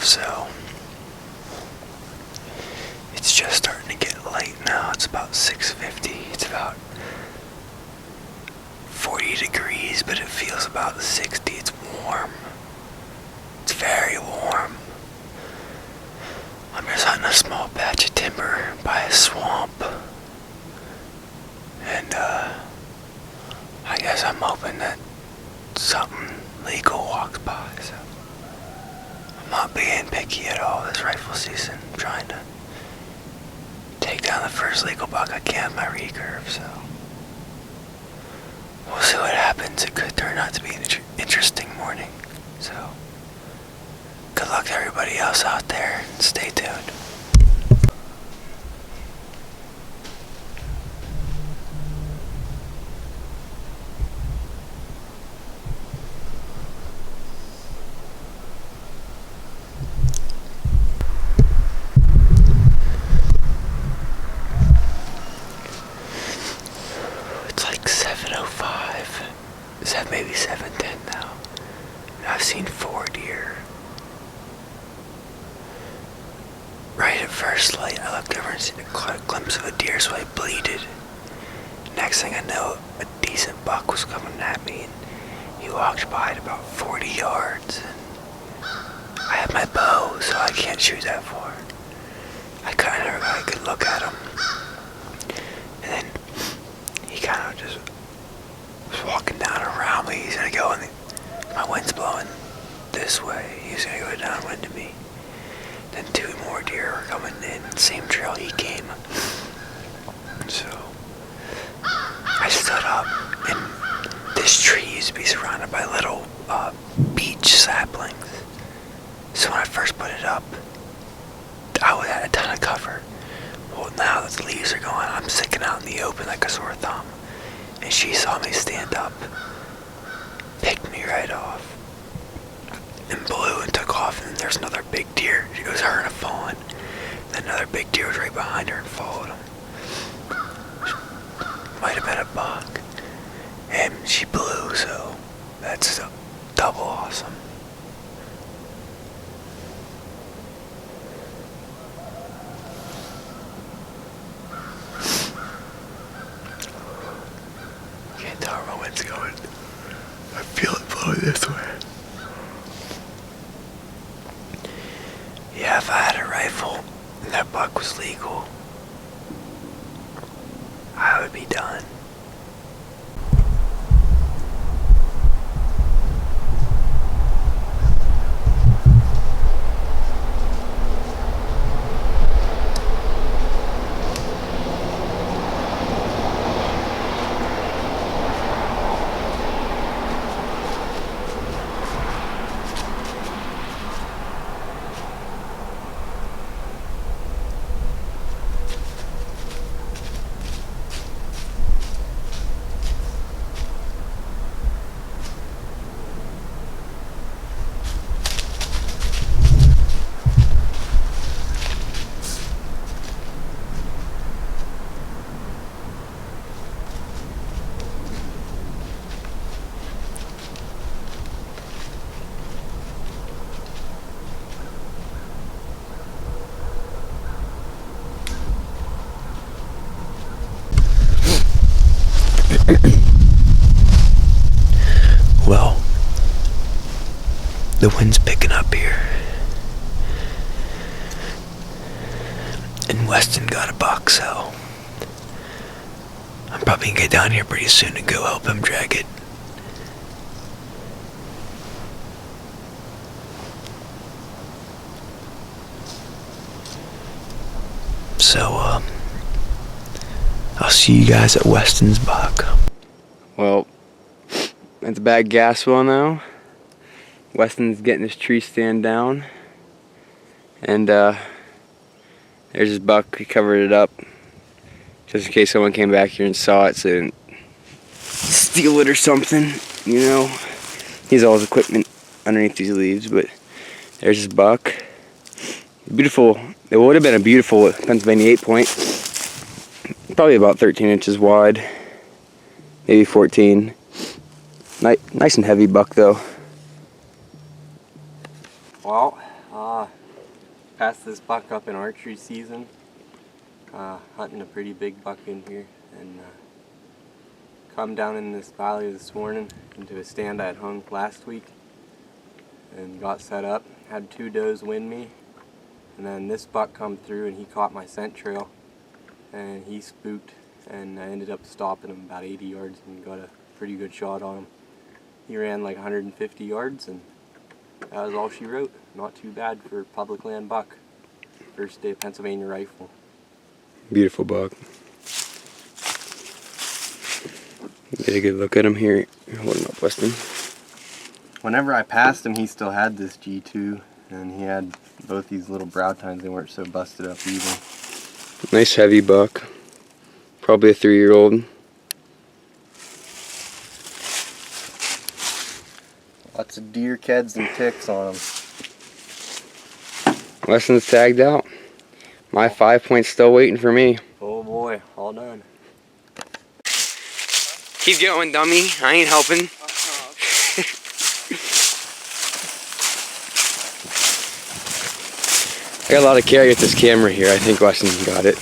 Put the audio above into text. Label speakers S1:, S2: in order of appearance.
S1: so it's just starting to get late now. It's about 6:50. It's about 40 degrees, but it feels about 60. It's warm. It's very warm. I'm just hunting a small patch of timber by a swamp. And I guess I'm hoping that something legal walks by, so I'm not being picky at all this rifle season. I'm trying to take down the first legal buck I can with my recurve, so we'll see what happens. It could turn out to be an interesting morning, so good luck to everybody else out there, and stay tuned. It's like 7:05. Is that maybe 7:10 now? And I've seen 4 deer. Right at first light, I looked over and seen a glimpse of a deer, so I bleated. Next thing I know, a decent buck was coming at me, and he walked by at about 40 yards. And I have my bow, so I can't shoot that far. I kind of got a good look at him, and then he kind of just was walking down around me. He's gonna go, and my wind's blowing this way. He's gonna go downwind to me. Then 2 more deer were coming in, same trail he came. So I stood up, and this tree used to be surrounded by little beech saplings. So when I first put it up, I had a ton of cover. Well, now that the leaves are gone, I'm sticking out in the open like a sore thumb. And she saw me stand up, picked me right off, and blew and took off. And then there's another big deer. It was her and a fawn. Then another big deer was right behind her and followed him. Might have been a buck. And she blew, so that's double awesome. Can't tell where my wind's going. I feel it blowing this way. Yeah, if I had a rifle and that buck was legal, I would be done. Well, the wind's picking up here, and Weston got a buck, so I'm probably gonna get down here pretty soon and go help him drag it. So, I'll see you guys at Weston's buck.
S2: Well, it's a bad gas well now. Weston's getting his tree stand down. And there's his buck. He covered it up just in case someone came back here and saw it so they didn't steal it or something, you know. He's all his equipment underneath these leaves, but there's his buck. Beautiful. It would have been a beautiful Pennsylvania 8-point. Probably about 13 inches wide, maybe 14. Nice and heavy buck though.
S3: Well, passed this buck up in archery season. Hunting a pretty big buck in here, and come down in this valley this morning into a stand I had hung last week and got set up. Had 2 does wind me, and then this buck come through and he caught my scent trail and he spooked, and I ended up stopping him about 80 yards and got a pretty good shot on him. He ran like 150 yards, and that was all she wrote. Not too bad for public land buck. First day Pennsylvania rifle.
S2: Beautiful buck. Get a good look at him here. Hold him up, Weston.
S3: Whenever I passed him, he still had this G2, and he had both these little brow tines. They weren't so busted up either.
S2: Nice heavy buck. Probably a 3-year-old.
S3: Lots of deer, keds, and ticks on him.
S2: Weston's tagged out. My 5-point's still waiting for me.
S3: Oh boy, all done.
S2: Keep going, dummy. I ain't helping. I got a lot of carry with this camera here. I think Weston got it.